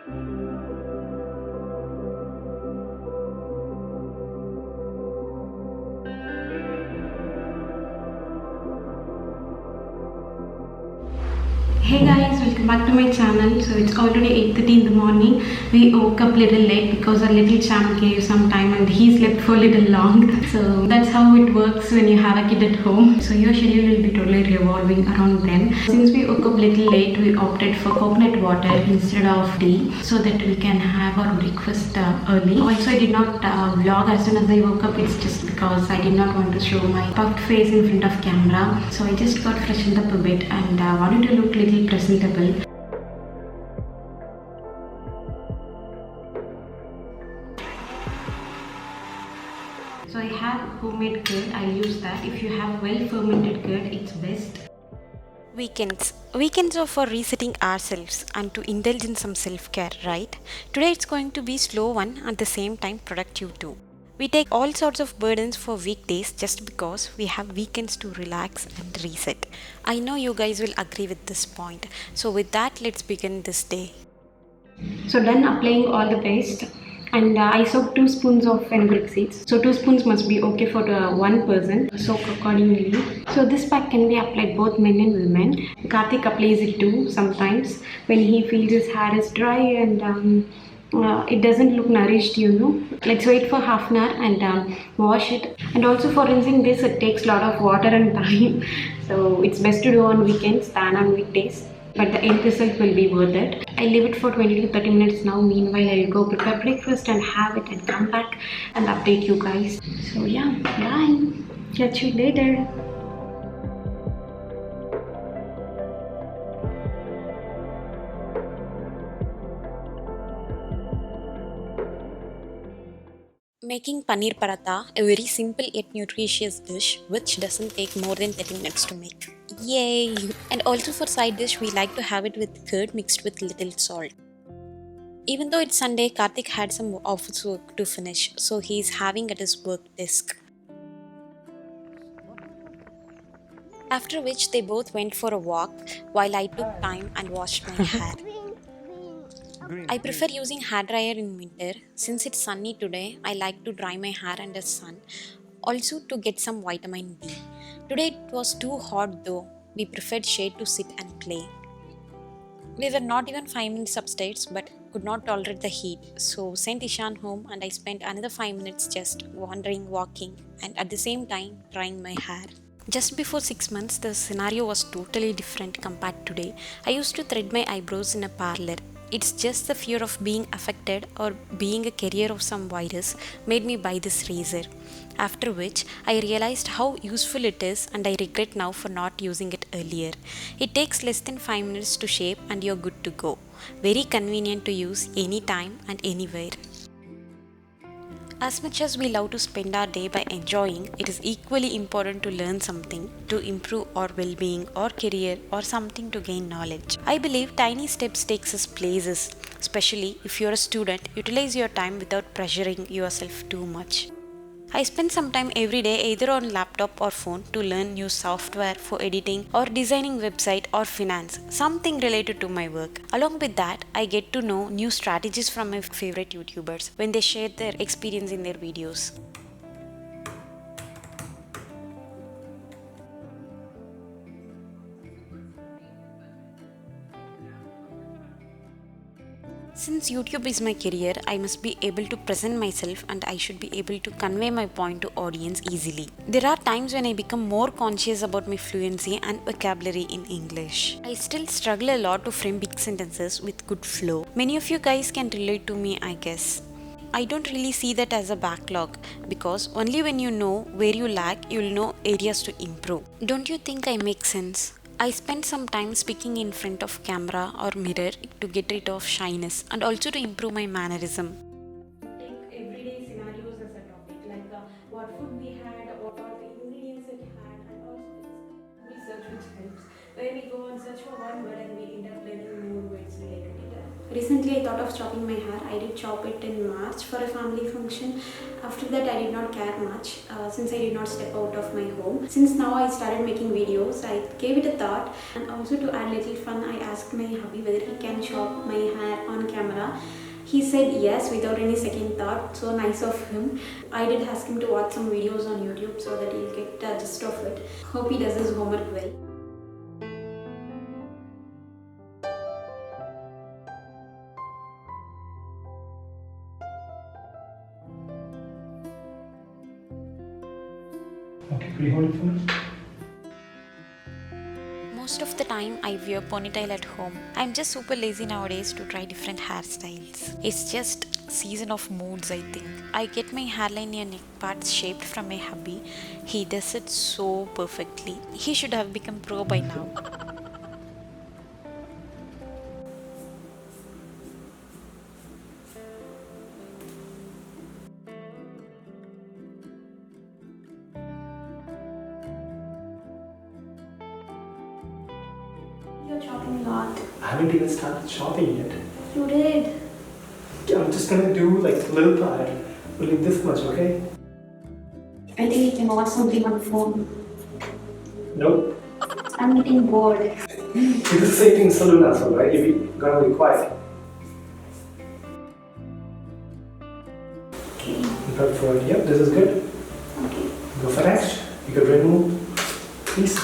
Hey guys, welcome back to my channel. So it's already 8:30 in the morning. We woke up a little late because our little champ gave some time and he slept for a little long. So that's how it works when you have a kid at home. So your schedule will be totally revolving around them. Since we woke up a little late, we opted for coconut water instead of tea so that we can have our breakfast early. Also, I did not vlog as soon as I woke up. It's just because I did not want to show my puffed face in front of camera. So I just got freshened up a bit and wanted to look little presentable. So I have homemade curd, I'll use that. If you have well fermented curd, it's best. Weekends are for resetting ourselves and to indulge in some self-care, right? Today it's going to be slow one, at the same time productive too. We take all sorts of burdens for weekdays just because we have weekends to relax and reset. I know you guys will agree with this point. So with that, let's begin this day. So done applying all the paste, and I soak 2 spoons of fenugreek seeds. So 2 spoons must be okay for one person. Soak accordingly. So this pack can be applied both men and women. Karthik applies it too sometimes when he feels his hair is dry and it doesn't look nourished, you know. Let's wait for half an hour and wash it. And also for rinsing this, it takes a lot of water and time. So it's best to do on weekends than on weekdays. But the end result will be worth it. I leave it for 20 to 30 minutes now. Meanwhile, I'll go prepare breakfast and have it and come back and update you guys. So yeah, bye. Catch you later. Making paneer paratha, a very simple yet nutritious dish which doesn't take more than 30 minutes to make. Yay! And also for side dish, we like to have it with curd mixed with little salt. Even though it's Sunday, Karthik had some office work to finish, so he's having at his work desk. After which they both went for a walk while I took time and washed my hair. I prefer using hair dryer in winter. Since it's sunny today, I like to dry my hair under sun, also to get some vitamin D. Today it was too hot though. We preferred shade to sit and play. We were not even 5 minutes upstairs but could not tolerate the heat, so sent Ishan home and I spent another 5 minutes just wandering, walking and at the same time drying my hair. Just before 6 months, the scenario was totally different compared to today. I used to thread my eyebrows in a parlor. It's just the fear of being affected or being a carrier of some virus made me buy this razor. After which, I realized how useful it is and I regret now for not using it earlier. It takes less than 5 minutes to shape and you're good to go. Very convenient to use anytime and anywhere. As much as we love to spend our day by enjoying, it is equally important to learn something to improve our well-being or career or something to gain knowledge. I believe tiny steps takes us places, especially if you're a student. Utilize your time without pressuring yourself too much. I spend some time every day either on laptop or phone to learn new software for editing or designing website or finance, something related to my work. Along with that, I get to know new strategies from my favorite YouTubers when they share their experience in their videos. Since YouTube is my career, I must be able to present myself and I should be able to convey my point to audience easily. There are times when I become more conscious about my fluency and vocabulary in English. I still struggle a lot to frame big sentences with good flow. Many of you guys can relate to me, I guess. I don't really see that as a backlog because only when you know where you lack, you'll know areas to improve. Don't you think I make sense? I spend some time speaking in front of camera or mirror to get rid of shyness and also to improve my mannerism. Take everyday scenarios as a topic, like what food we had, what are the ingredients it had, and also research which helps. Where we go and search for one word and we end up learning more words related to it. Recently, I thought of chopping my hair. I did chop it in March for a family function. After that, I did not care much since I did not step out of my home. Since now I started making videos, I gave it a thought. And also to add little fun, I asked my hubby whether he can chop my hair on camera. He said yes without any second thought. So nice of him. I did ask him to watch some videos on YouTube so that he'll get the gist of it. Hope he does his homework well. Okay, could you hold it for me? Most of the time I wear ponytail at home. I'm just super lazy nowadays to try different hairstyles. It's just season of moods, I think. I get my hairline and neck parts shaped from my hubby. He does it so perfectly. He should have become pro by now. You're chopping a lot. I haven't even started shopping yet. You did. I'm just gonna do like a little part. Only this much, okay? I think you can watch something on the phone. Nope. I'm getting bored. It's the same thing saloon as well, right? You're gonna be quiet. Okay. You prep for it. Yep, this is good. Okay. Go for next. You could remove, please.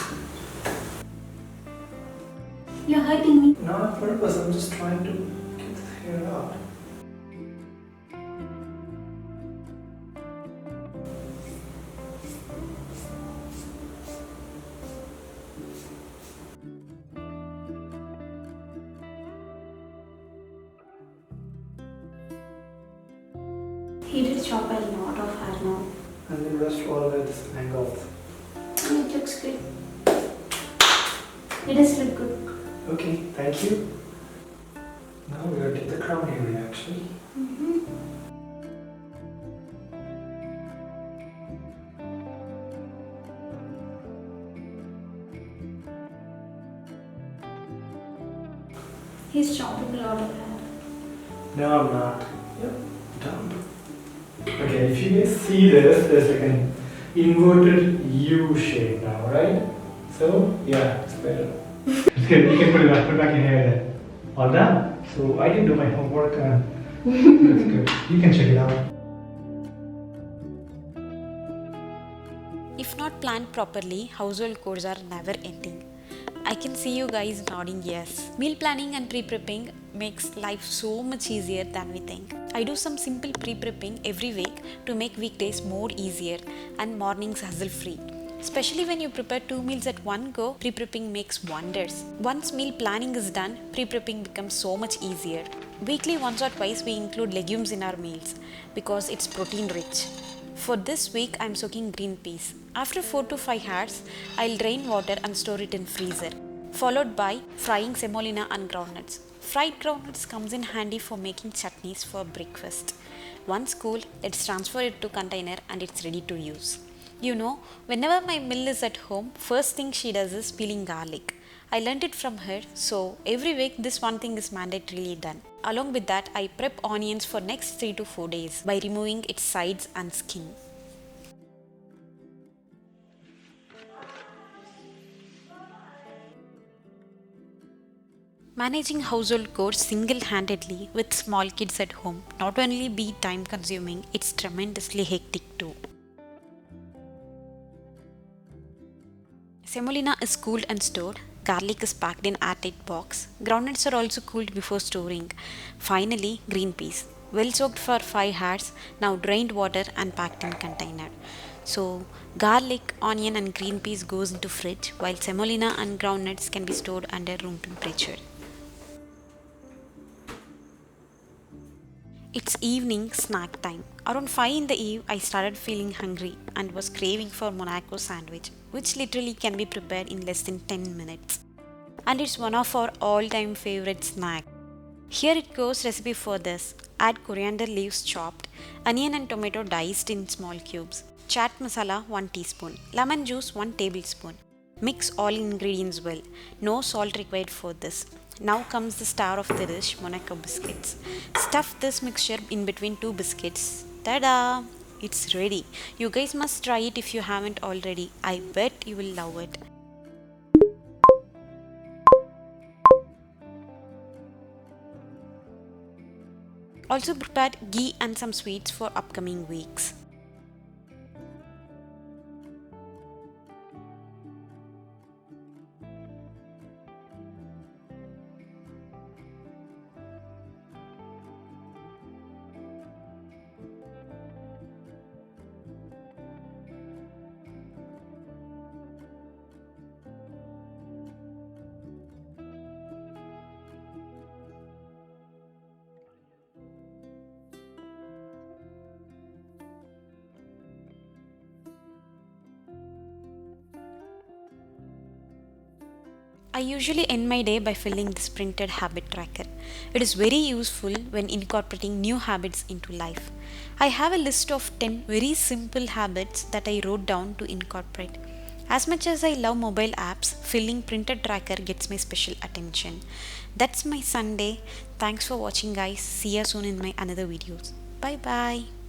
You're hurting me. Not on purpose, I'm just trying to get this hair out. He did chop a lot of hair now. And then rest all with angles. It looks good. It does look good. Okay, thank you. Now we're gonna take the crown area actually. He's chopping a lot of hair. No, I'm not. Yep, done. Okay, if you guys see this, there's like an inverted U shape now, right? So, yeah, it's better. It's good, you can put back in here then. All done. So, I didn't do my homework. That's good. You can check it out. If not planned properly, household chores are never ending. I can see you guys nodding yes. Meal planning and pre-prepping makes life so much easier than we think. I do some simple pre-prepping every week to make weekdays more easier and mornings hassle-free. Especially when you prepare 2 meals at one go, pre-prepping makes wonders. Once meal planning is done, pre-prepping becomes so much easier. Weekly once or twice we include legumes in our meals because it's protein rich. For this week, I'm soaking green peas. After 4 to 5 hours, I'll drain water and store it in freezer. Followed by frying semolina and groundnuts. Fried groundnuts comes in handy for making chutneys for breakfast. Once cool, let's transfer it to container and it's ready to use. You know, whenever my mill is at home, first thing she does is peeling garlic. I learned it from her, so every week this one thing is mandatorily done. Along with that, I prep onions for next 3 to 4 days by removing its sides and skin. Managing household chores single-handedly with small kids at home not only be time-consuming, it's tremendously hectic too. Semolina is cooled and stored. Garlic is packed in airtight box. Groundnuts are also cooled before storing. Finally, green peas. Well soaked for 5 hours, now drained water and packed in container. So, garlic, onion and green peas goes into fridge while semolina and groundnuts can be stored under room temperature. It's evening snack time. Around 5 in the eve, I started feeling hungry and was craving for Monaco sandwich, which literally can be prepared in less than 10 minutes. And it's one of our all-time favorite snack. Here it goes recipe for this. Add coriander leaves chopped, onion and tomato diced in small cubes, chaat masala 1 teaspoon, lemon juice 1 tablespoon. Mix all ingredients well. No salt required for this. Now comes the star of the dish, Monaco biscuits. Stuff this mixture in between 2 biscuits. Ta-da! It's ready. You guys must try it if you haven't already. I bet you will love it. Also prepared ghee and some sweets for upcoming weeks. I usually end my day by filling this printed habit tracker. It is very useful when incorporating new habits into life. I have a list of 10 very simple habits that I wrote down to incorporate. As much as I love mobile apps, filling printed tracker gets my special attention. That's my Sunday. Thanks for watching guys. See you soon in my another videos. Bye bye.